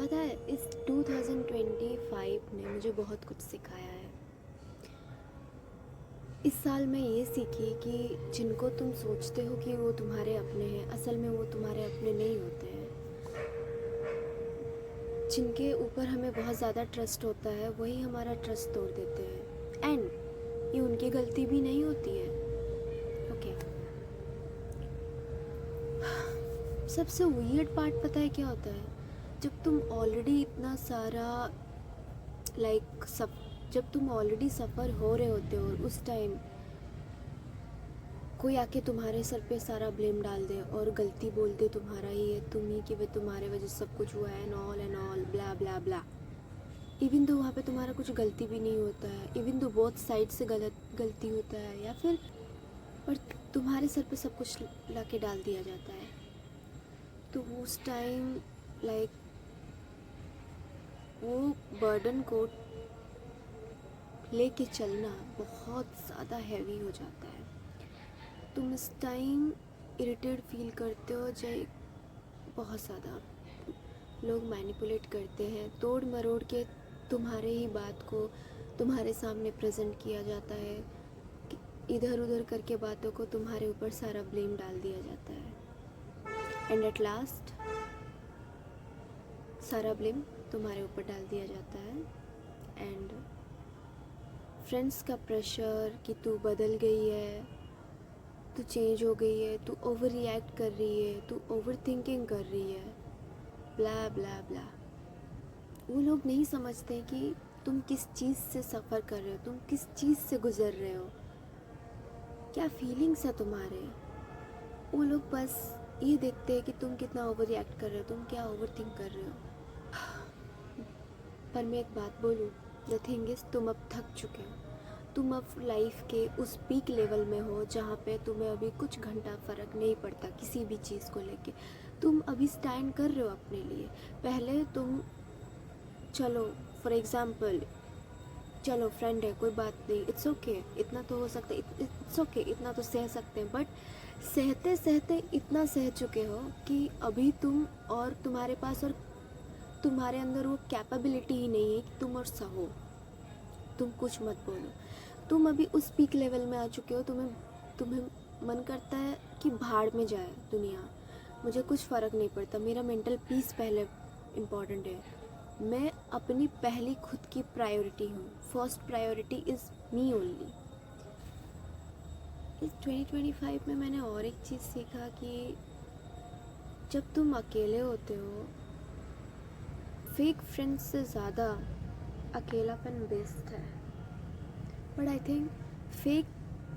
पता है इस 2025 ने मुझे बहुत कुछ सिखाया है। इस साल मैं ये सीखी कि जिनको तुम सोचते हो कि वो तुम्हारे अपने हैं, असल में वो तुम्हारे अपने नहीं होते हैं। जिनके ऊपर हमें बहुत ज़्यादा ट्रस्ट होता है वही हमारा ट्रस्ट तोड़ देते हैं, एंड ये उनकी गलती भी नहीं होती है। ओके, सबसे वियर्ड पार्ट पता है क्या होता है? जब तुम ऑलरेडी इतना सारा लाइक सब जब तुम ऑलरेडी सफ़र हो रहे होते हो और उस टाइम कोई आके तुम्हारे सर पे सारा ब्लेम डाल दे और गलती बोल दे तुम्हारा ही है, तुम ही कि वे तुम्हारे वजह से सब कुछ हुआ है and all blah blah blah. Even though वहाँ पे तुम्हारा कुछ गलती भी नहीं होता है, इवन दो बोथ साइड से गलती होता है, या फिर पर तुम्हारे सर पे सब कुछ ला के डाल दिया जाता है। तो उस टाइम लाइक वो बर्डन को लेके चलना बहुत ज़्यादा हैवी हो जाता है। तुम इस टाइम इरिटेट फील करते हो, जय बहुत ज़्यादा लोग मैनिपुलेट करते हैं, तोड़ मरोड़ के तुम्हारे ही बात को तुम्हारे सामने प्रेजेंट किया जाता है, इधर उधर करके बातों को तुम्हारे ऊपर सारा ब्लेम डाल दिया जाता है, एंड एट लास्ट सारा ब्लेम तुम्हारे ऊपर डाल दिया जाता है। एंड फ्रेंड्स का प्रेशर कि तू बदल गई है, तू चेंज हो गई है, तू ओवर रिएक्ट कर रही है, तू ओवर थिंकिंग कर रही है, ब्ला ब्ला ब्ला। वो लोग नहीं समझते कि तुम किस चीज़ से सफ़र कर रहे हो, तुम किस चीज़ से गुज़र रहे हो, क्या फीलिंग्स है तुम्हारे। वो लोग बस ये देखते हैं कि तुम कितना ओवर रिएक्ट कर रहे हो, तुम क्या ओवर थिंक कर रहे हो। पर मैं एक बात बोलूँ, द थिंग इज़ तुम अब थक चुके हो। तुम अब लाइफ के उस पीक लेवल में हो जहाँ पे तुम्हें अभी कुछ घंटा फ़र्क नहीं पड़ता किसी भी चीज़ को लेके। तुम अभी स्टैंड कर रहे हो अपने लिए। पहले तुम चलो फॉर एग्ज़ाम्पल, चलो फ्रेंड है कोई बात नहीं, इट्स ओके, इतना तो हो सकता है, इट्स ओके, इतना तो सह सकते हैं। बट सहते सहते इतना सह चुके हो कि अभी तुम और तुम्हारे पास और तुम्हारे अंदर वो कैपेबिलिटी ही नहीं है कि तुम और सहो। तुम कुछ मत बोलो, तुम अभी उस पीक लेवल में आ चुके हो। तुम्हें तुम्हें मन करता है कि भाड़ में जाए दुनिया, मुझे कुछ फ़र्क नहीं पड़ता, मेरा मेंटल पीस पहले इम्पॉर्टेंट है, मैं अपनी पहली खुद की प्रायोरिटी हूँ, first priority is me only. इस 2025 में मैंने और एक चीज़ सीखा कि जब तुम अकेले होते हो, फेक फ्रेंड्स से ज़्यादा अकेलापन बेस्ट है। बट आई थिंक फेक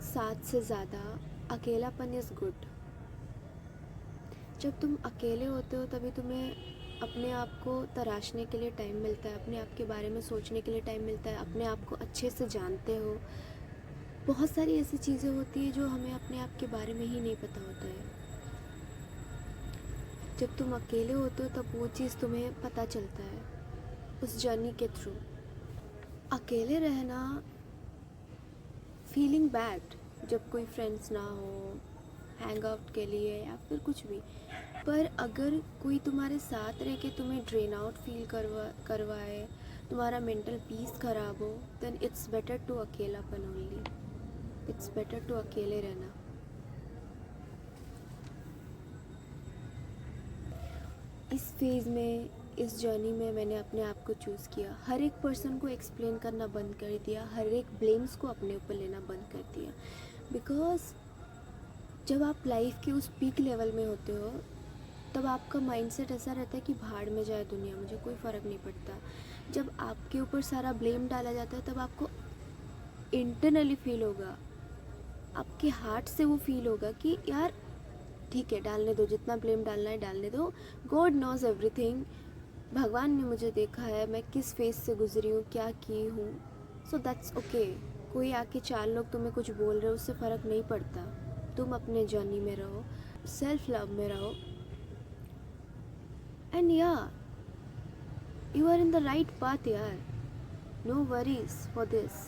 साथ से ज़्यादा अकेलापन इज़ गुड। जब तुम अकेले होते हो तभी तुम्हें अपने आप को तराशने के लिए टाइम मिलता है, अपने आप के बारे में सोचने के लिए टाइम मिलता है, अपने आप को अच्छे से जानते हो। बहुत सारी ऐसी चीज़ें होती है जो हमें अपने आप के बारे में ही नहीं पता होता है। जब तुम अकेले होते हो तब वो चीज़ तुम्हें पता चलता है उस जर्नी के थ्रू। अकेले रहना फीलिंग बैड, जब कोई फ्रेंड्स ना हो हैंग आउट के लिए या फिर कुछ भी। पर अगर कोई तुम्हारे साथ रह के तुम्हें ड्रेन आउट फील करवाए, तुम्हारा मेंटल पीस ख़राब हो, देन इट्स बेटर टू अकेलापन ओनली, इट्स बेटर टू अकेले रहना। इस फेज़ में, इस जर्नी में मैंने अपने आप को चूज़ किया, हर एक पर्सन को एक्सप्लेन करना बंद कर दिया, हर एक ब्लेम्स को अपने ऊपर लेना बंद कर दिया। बिकॉज जब आप लाइफ के उस पीक लेवल में होते हो तब आपका माइंडसेट ऐसा रहता है कि भाड़ में जाए दुनिया, मुझे कोई फ़र्क नहीं पड़ता। जब आपके ऊपर सारा ब्लेम डाला जाता है तब आपको इंटरनली फील होगा, आपके हार्ट से वो फील होगा कि यार ठीक है, डालने दो, जितना ब्लेम डालना है डालने दो, गॉड नोज एवरीथिंग, भगवान ने मुझे देखा है मैं किस फेस से गुजरी हूँ, क्या की हूँ, सो दैट्स ओके। कोई आके चार लोग तुम्हें कुछ बोल रहे हो उससे फ़र्क नहीं पड़ता। तुम अपने जर्नी में रहो, सेल्फ लव में रहो, एंड या you are in the right path यार, no worries for this।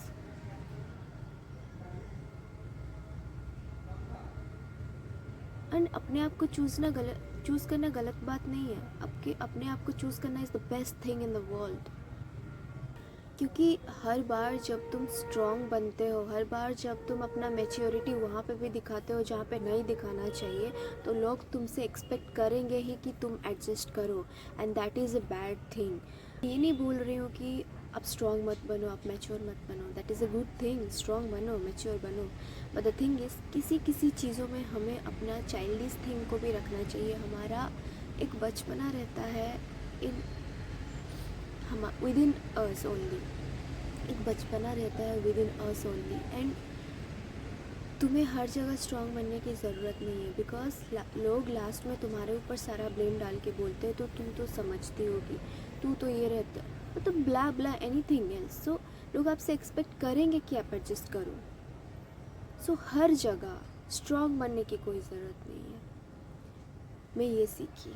And अपने आप को चूज़ना गलत चूज़ करना गलत बात नहीं है, आपके अपने आप को चूज़ करना is the best thing in the world. क्योंकि हर बार जब तुम स्ट्रॉन्ग बनते हो, हर बार जब तुम अपना मैच्योरिटी वहाँ पे भी दिखाते हो जहाँ पे नहीं दिखाना चाहिए, तो लोग तुमसे एक्सपेक्ट करेंगे ही कि तुम एडजस्ट करो, and that is a bad thing. ये नहीं बोल रही हूँ कि आप स्ट्रॉन्ग मत बनो, आप मैच्योर मत बनो, that is a good thing, strong बनो, मैच्योर बनो, बट द थिंग इज़ किसी किसी चीज़ों में हमें अपना चाइल्डिश थिंग को भी रखना चाहिए। हमारा एक बचपना रहता है इन हम विद इन अस ओनली, एक बचपना रहता है with in us only, and तुम्हें हर जगह स्ट्रॉन्ग बनने की ज़रूरत नहीं है, बिकॉज लोग लास्ट में तुम्हारे ऊपर सारा ब्लेम डाल के बोलते हैं तो तुम तो समझती होगी, तू तो ये रहता है, मतलब ब्ला ब्ला एनीथिंग एल्स। सो लोग आपसे एक्सपेक्ट करेंगे कि आप एडजस्ट करो। सो हर जगह स्ट्रॉन्ग बनने की कोई ज़रूरत नहीं है। मैं ये सीखी,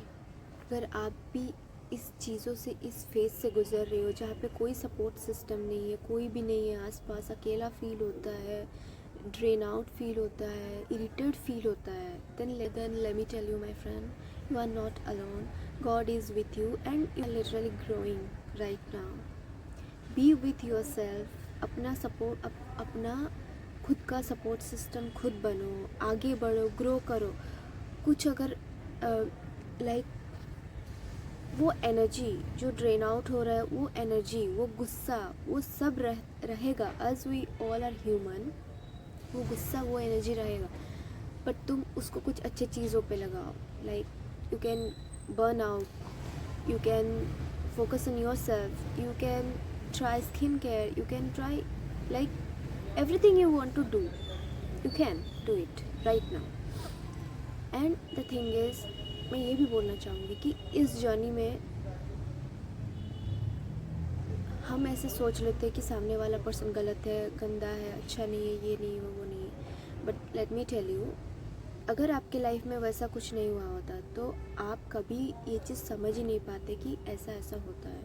अगर आप भी इस चीज़ों से, इस फेज़ से गुज़र रहे हो जहाँ पे कोई सपोर्ट सिस्टम नहीं है, कोई भी नहीं है आसपास, अकेला फील होता है, ड्रेन आउट फील होता है, इरिटेट फील होता है, then let me tell you my friend, you are not alone, God is with you and you are literally growing right now. Be with yourself, अपना support अपना खुद का support system खुद बनो, आगे बढ़ो, ग्रो करो। कुछ अगर लाइक वो एनर्जी जो ड्रेन आउट हो रहा है, वो एनर्जी, वो गुस्सा, वो सब रहेगा, as we all are human, वो गुस्सा, वो एनर्जी रहेगा, बट तुम उसको कुछ अच्छे चीज़ों पे लगाओ। Like you can burn out, you can focus on yourself, you can try skin care, you can try like everything you want to do, you can do it right now. And the thing is, मैं ये भी बोलना चाहूँगी कि इस journey में हम ऐसे सोच लेते हैं कि सामने वाला पर्सन गलत है, गंदा है, अच्छा नहीं है, ये नहीं है, वो नहीं है, but let me tell you, अगर आपके लाइफ में वैसा कुछ नहीं हुआ होता तो आप कभी ये चीज़ समझ ही नहीं पाते कि ऐसा ऐसा होता है।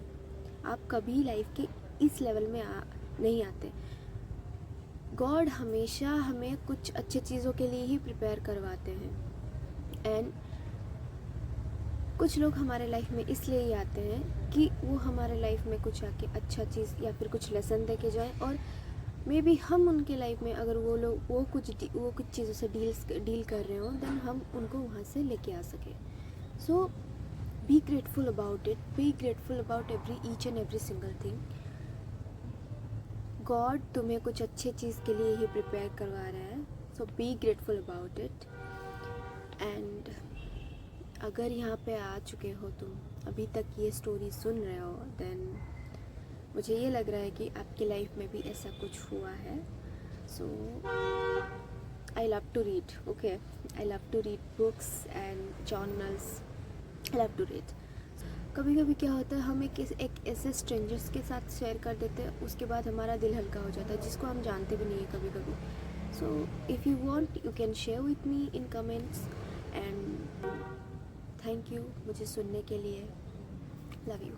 आप कभी लाइफ के इस लेवल में नहीं आते। गॉड हमेशा हमें कुछ अच्छे चीज़ों के लिए ही प्रिपेयर करवाते हैं, एंड कुछ लोग हमारे लाइफ में इसलिए ही आते हैं कि वो हमारे लाइफ में कुछ आके अच्छा चीज़ या फिर कुछ लेसन दे के जाए, और मे बी हम उनके लाइफ में अगर वो लोग वो कुछ चीज़ों से डील कर रहे हो, देन हम उनको वहाँ से लेके आ सके। So be grateful about it, be grateful about each and every single thing. God तुम्हें कुछ अच्छे चीज़ के लिए ही प्रिपेयर करवा रहा है, so be grateful about it. And अगर यहाँ पे आ चुके हो तुम, अभी तक ये स्टोरी सुन रहे हो, देन मुझे ये लग रहा है कि आपकी लाइफ में भी ऐसा कुछ हुआ है। So I love to read, okay, I love to read books and journals, I love to read. कभी कभी क्या होता है, हम एक ऐसे स्ट्रेंजर्स के साथ शेयर कर देते हैं, उसके बाद हमारा दिल हल्का हो जाता है, जिसको हम जानते भी नहीं है कभी कभी। So if you want you can share with me in comments, and thank you मुझे सुनने के लिए। Love you.